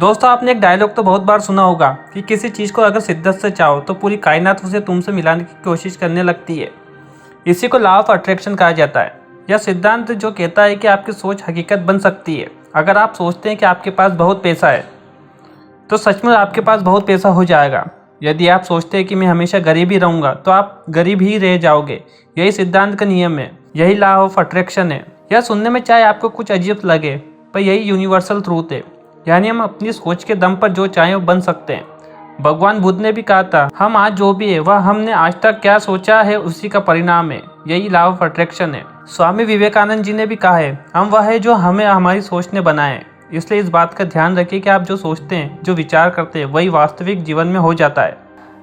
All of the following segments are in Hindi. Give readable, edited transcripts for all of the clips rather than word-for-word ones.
दोस्तों, आपने एक डायलॉग तो बहुत बार सुना होगा कि किसी चीज़ को अगर शिद्दत से चाहो तो पूरी कायनात उसे तुमसे मिलाने की कोशिश करने लगती है। इसी को लॉ ऑफ अट्रैक्शन कहा जाता है। यह सिद्धांत जो कहता है कि आपकी सोच हकीकत बन सकती है। अगर आप सोचते हैं कि आपके पास बहुत पैसा है तो सच में आपके पास बहुत पैसा हो जाएगा। यदि आप सोचते हैं कि मैं हमेशा गरीब ही रहूँगा तो आप गरीब ही रह जाओगे। यही सिद्धांत का नियम है, यही लॉ ऑफ अट्रैक्शन है। यह सुनने में चाहे आपको कुछ अजीब लगे, पर यही यूनिवर्सल ट्रूथ है। यानी हम अपनी सोच के दम पर जो चाहें वो बन सकते हैं। भगवान बुद्ध ने भी कहा था, हम आज जो भी है वह हमने आज तक क्या सोचा है उसी का परिणाम है। यही लॉ ऑफ अट्रैक्शन है। स्वामी विवेकानंद जी ने भी कहा है, हम वह है जो हमें हमारी सोच ने बनाए है। इसलिए इस बात का ध्यान रखिए कि आप जो सोचते हैं, जो विचार करते हैं, वही वास्तविक जीवन में हो जाता है।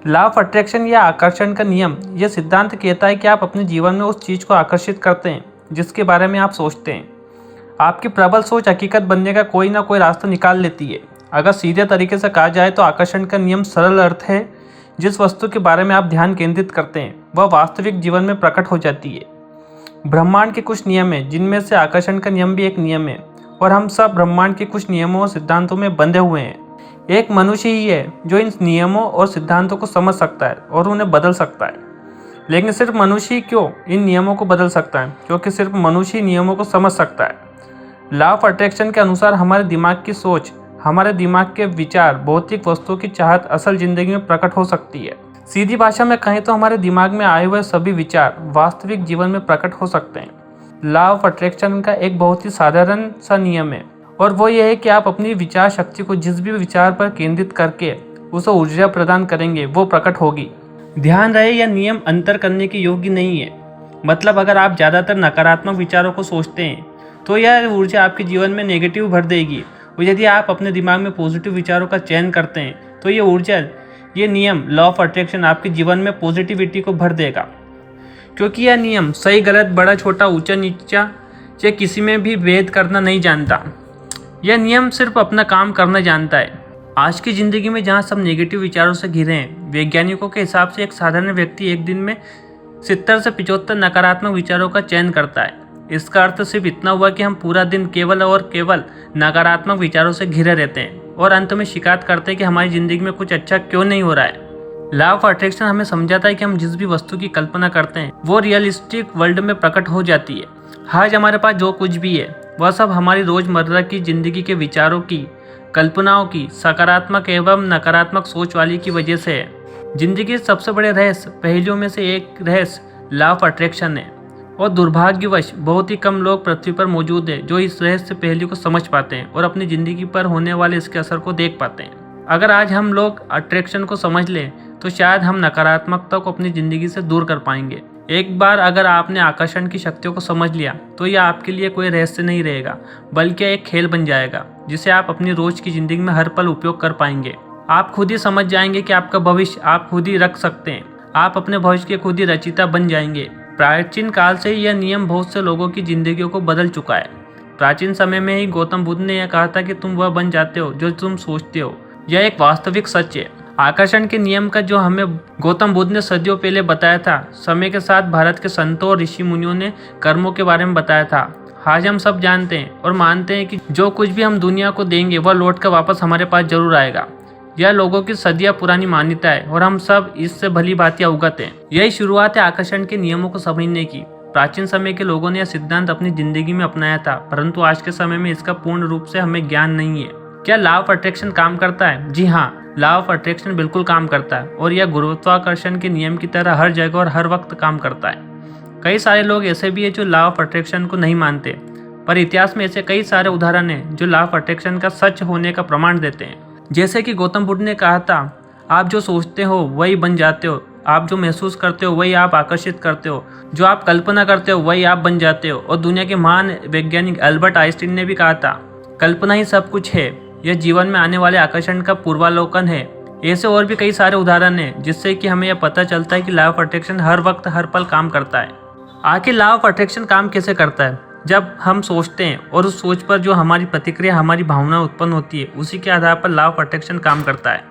लॉ ऑफ अट्रैक्शन या आकर्षण का नियम यह सिद्धांत कहता है कि आप अपने जीवन में उस चीज़ को आकर्षित करते हैं जिसके बारे में आप सोचते हैं। आपकी प्रबल सोच हकीकत बनने का कोई ना कोई रास्ता निकाल लेती है। अगर सीधे तरीके से कहा जाए तो आकर्षण का नियम सरल अर्थ है, जिस वस्तु के बारे में आप ध्यान केंद्रित करते हैं वह वास्तविक जीवन में प्रकट हो जाती है। ब्रह्मांड के कुछ नियम हैं जिनमें से आकर्षण का नियम भी एक नियम है, और हम सब ब्रह्मांड के कुछ नियमों और सिद्धांतों में बंधे हुए हैं। एक मनुष्य ही है जो इन नियमों और सिद्धांतों को समझ सकता है और उन्हें बदल सकता है। लेकिन सिर्फ मनुष्य ही क्यों इन नियमों को बदल सकता है? क्योंकि सिर्फ मनुष्य ही नियमों को समझ सकता है। लॉ ऑफ अट्रैक्शन के अनुसार हमारे दिमाग की सोच, हमारे दिमाग के विचार, भौतिक वस्तुओं की चाहत असल जिंदगी में प्रकट हो सकती है। सीधी भाषा में कहें तो हमारे दिमाग में आए हुए सभी विचार वास्तविक जीवन में प्रकट हो सकते हैं। लॉ ऑफ अट्रैक्शन का एक बहुत ही साधारण सा नियम है, और वो ये है कि आप अपनी विचार शक्ति को जिस भी विचार पर केंद्रित करके उसे ऊर्जा प्रदान करेंगे वो प्रकट होगी। ध्यान रहे, यह नियम अंतर करने के योग्य नहीं है। मतलब अगर आप ज़्यादातर नकारात्मक विचारों को सोचते हैं तो यह ऊर्जा आपके जीवन में नेगेटिव भर देगी, और यदि आप अपने दिमाग में पॉजिटिव विचारों का चयन करते हैं तो ये ऊर्जा, ये नियम लॉ ऑफ अट्रैक्शन आपके जीवन में पॉजिटिविटी को भर देगा। क्योंकि यह नियम सही गलत, बड़ा छोटा, ऊंचा नीचा या किसी में भी भेद करना नहीं जानता। यह नियम सिर्फ अपना काम करना जानता है। आज की ज़िंदगी में जहाँ सब नेगेटिव विचारों से घिरे हैं, वैज्ञानिकों के हिसाब से एक साधारण व्यक्ति एक दिन में 70 से 75 नकारात्मक विचारों का चयन करता है। इसका अर्थ सिर्फ इतना हुआ कि हम पूरा दिन केवल और केवल नकारात्मक विचारों से घिरे रहते हैं और अंत में शिकायत करते हैं कि हमारी ज़िंदगी में कुछ अच्छा क्यों नहीं हो रहा है। लॉ ऑफ अट्रैक्शन हमें समझाता है कि हम जिस भी वस्तु की कल्पना करते हैं वो रियलिस्टिक वर्ल्ड में प्रकट हो जाती है। आज हमारे पास जो कुछ भी है वह सब हमारी रोज़मर्रा की ज़िंदगी के विचारों की, कल्पनाओं की, सकारात्मक एवं नकारात्मक सोच वाली की वजह से है। जिंदगी के सबसे बड़े रहस्य पहलुओं में से एक रहस्य लॉ ऑफ अट्रैक्शन है, और दुर्भाग्यवश बहुत ही कम लोग पृथ्वी पर मौजूद हैं जो इस रहस्य पहलू को समझ पाते हैं और अपनी ज़िंदगी पर होने वाले इसके असर को देख पाते हैं। अगर आज हम लोग अट्रैक्शन को समझ लें तो शायद हम नकारात्मकता को अपनी ज़िंदगी से दूर कर पाएंगे। एक बार अगर आपने आकर्षण की शक्तियों को समझ लिया तो यह आपके लिए कोई रहस्य नहीं रहेगा, बल्कि एक खेल बन जाएगा जिसे आप अपनी रोज़ की ज़िंदगी में हर पल उपयोग कर पाएंगे। आप खुद ही समझ जाएंगे कि आपका भविष्य आप खुद ही रख सकते हैं। आप अपने भविष्य के खुद ही रचयिता बन जाएंगे। प्राचीन काल से ही यह नियम बहुत से लोगों की जिंदगियों को बदल चुका है। प्राचीन समय में ही गौतम बुद्ध ने यह कहा था कि तुम वह बन जाते हो जो तुम सोचते हो। यह एक वास्तविक सच है। आकर्षण के नियम का जो हमें गौतम बुद्ध ने सदियों पहले बताया था, समय के साथ भारत के संतों और ऋषि मुनियों ने कर्मों के बारे में बताया था। आज हम सब जानते हैं और मानते हैं कि जो कुछ भी हम दुनिया को देंगे वह लौट कर वापस हमारे पास जरूर आएगा। यह लोगों की सदियां पुरानी मान्यता है और हम सब इससे भली भांति अवगत हैं। यही शुरुआत है आकर्षण के नियमों को समझने की। प्राचीन समय के लोगों ने यह सिद्धांत अपनी जिंदगी में अपनाया था, परंतु आज के समय में इसका पूर्ण रूप से हमें ज्ञान नहीं है। क्या लॉ ऑफ अट्रैक्शन काम करता है? जी हाँ, लॉ ऑफ अट्रैक्शन बिल्कुल काम करता है, और यह गुरुत्वाकर्षण के नियम की तरह हर जगह और हर वक्त काम करता है। कई सारे लोग ऐसे भी हैं जो लॉ ऑफ अट्रैक्शन को नहीं मानते, पर इतिहास में ऐसे कई सारे उदाहरण हैं जो लॉ ऑफ अट्रैक्शन का सच होने का प्रमाण देते हैं। जैसे कि गौतम बुद्ध ने कहा था, आप जो सोचते हो वही बन जाते हो, आप जो महसूस करते हो वही आप आकर्षित करते हो, जो आप कल्पना करते हो वही आप बन जाते हो। और दुनिया के महान वैज्ञानिक अल्बर्ट आइंस्टीन ने भी कहा था, कल्पना ही सब कुछ है, यह जीवन में आने वाले आकर्षण का पूर्वालोकन है। ऐसे और भी कई सारे उदाहरण हैं जिससे कि हमें यह पता चलता है कि लॉ ऑफ अट्रैक्शन हर वक्त हर पल काम करता है। आखिर लॉ ऑफ अट्रैक्शन काम कैसे करता है? जब हम सोचते हैं और उस सोच पर जो हमारी प्रतिक्रिया, हमारी भावना उत्पन्न होती है, उसी के आधार पर लॉ ऑफ अट्रैक्शन काम करता है।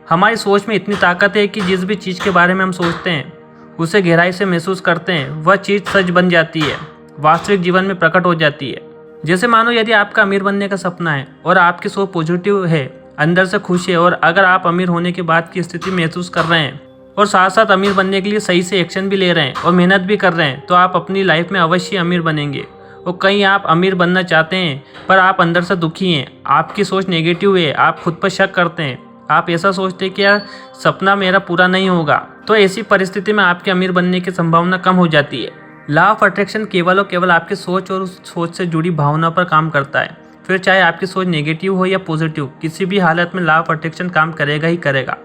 हमारी सोच में इतनी ताकत है कि जिस भी चीज़ के बारे में हम सोचते हैं, उसे गहराई से महसूस करते हैं, वह चीज़ सच बन जाती है, वास्तविक जीवन में प्रकट हो जाती है। जैसे मानो यदि आपका अमीर बनने का सपना है और आपकी सोच पॉजिटिव है, अंदर से खुश है, और अगर आप अमीर होने के बाद की स्थिति महसूस कर रहे हैं और साथ साथ अमीर बनने के लिए सही से एक्शन भी ले रहे हैं और मेहनत भी कर रहे हैं, तो आप अपनी लाइफ में अवश्य अमीर बनेंगे। और कहीं आप अमीर बनना चाहते हैं पर आप अंदर से दुखी हैं, आपकी सोच नेगेटिव है, आप खुद पर शक करते हैं, आप ऐसा सोचते हैं कि यार सपना मेरा पूरा नहीं होगा, तो ऐसी परिस्थिति में आपके अमीर बनने की संभावना कम हो जाती है। लॉ ऑफ अट्रैक्शन केवल और केवल आपकी सोच और उस सोच से जुड़ी भावना पर काम करता है। फिर चाहे आपकी सोच नेगेटिव हो या पॉजिटिव, किसी भी हालत में लॉ ऑफ अट्रैक्शन काम करेगा ही करेगा।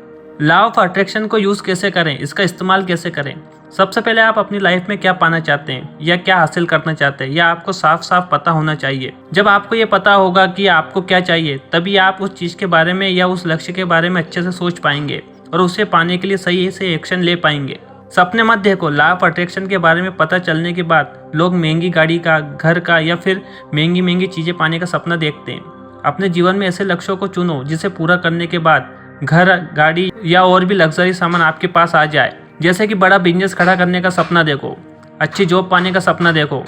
लॉ ऑफ अट्रैक्शन को यूज़ कैसे करें, इसका इस्तेमाल कैसे करें? सबसे पहले आप अपनी लाइफ में क्या पाना चाहते हैं या क्या हासिल करना चाहते हैं, यह आपको साफ साफ पता होना चाहिए। जब आपको ये पता होगा कि आपको क्या चाहिए, तभी आप उस चीज़ के बारे में या उस लक्ष्य के बारे में अच्छे से सोच पाएंगे और उसे पाने के लिए सही से एक्शन ले पाएंगे। सपने मत देखो। लॉ ऑफ अट्रैक्शन के बारे में पता चलने के बाद लोग महंगी गाड़ी का, घर का या फिर महंगी महंगी चीज़ें पाने का सपना देखते हैं। अपने जीवन में ऐसे लक्ष्यों को चुनो जिसे पूरा करने के बाद घर, गाड़ी या और भी लग्जरी सामान आपके पास आ जाए। जैसे कि बड़ा बिजनेस खड़ा करने का सपना देखो, अच्छी जॉब पाने का सपना देखो,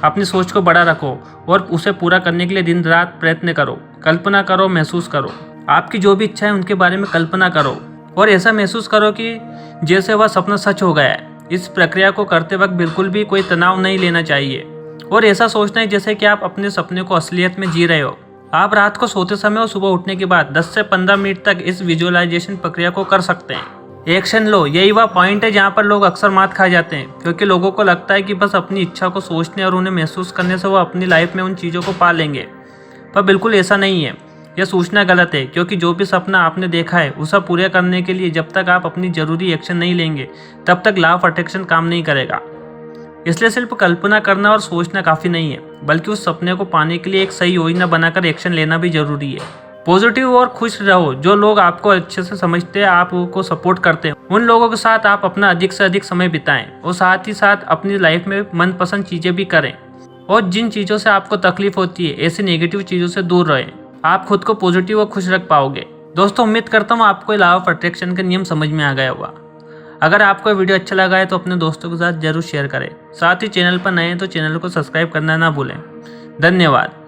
अपनी सोच को बड़ा रखो और उसे पूरा करने के लिए दिन रात प्रयत्न करो, कल्पना करो, महसूस करो। आपकी जो भी इच्छा है उनके बारे में कल्पना करो और ऐसा महसूस करो कि जैसे वह सपना सच हो गया है। इस प्रक्रिया को करते वक्त बिल्कुल भी कोई तनाव नहीं लेना चाहिए और ऐसा सोचना है जैसे कि आप अपने सपने को असलियत में जी रहे हो। आप रात को सोते समय और सुबह उठने के बाद 10 से 15 मिनट तक इस विजुअलाइजेशन प्रक्रिया को कर सकते हैं। एक्शन लो, यही वह पॉइंट है जहाँ पर लोग अक्सर मात खा जाते हैं, क्योंकि लोगों को लगता है कि बस अपनी इच्छा को सोचने और उन्हें महसूस करने से वो अपनी लाइफ में उन चीज़ों को पा लेंगे। पर बिल्कुल ऐसा नहीं है। यह सोचना गलत है, क्योंकि जो भी सपना आपने देखा है उसे पूरा करने के लिए जब तक आप अपनी ज़रूरी एक्शन नहीं लेंगे, तब तक लॉ ऑफ अट्रैक्शन काम नहीं करेगा। इसलिए सिर्फ कल्पना करना और सोचना काफ़ी नहीं है, बल्कि उस सपने को पाने के लिए एक सही योजना बनाकर एक्शन लेना भी जरूरी है। पॉजिटिव और खुश रहो। जो लोग आपको अच्छे से समझते हैं, आपको सपोर्ट करते हैं, उन लोगों के साथ आप अपना अधिक से अधिक समय बिताएं और साथ ही साथ अपनी लाइफ में मनपसंद चीज़ें भी करें। और जिन चीज़ों से आपको तकलीफ होती है, ऐसी नेगेटिव चीज़ों से दूर रहें। आप खुद को पॉजिटिव और खुश रख पाओगे। दोस्तों, उम्मीद करता हूँ आपको लॉ ऑफ अट्रैक्शन के नियम समझ में आ गया होगा। अगर आपको वीडियो अच्छा लगा है तो अपने दोस्तों के साथ जरूर शेयर करें। साथ ही चैनल पर नए हैं तो चैनल को सब्सक्राइब करना ना भूलें। धन्यवाद।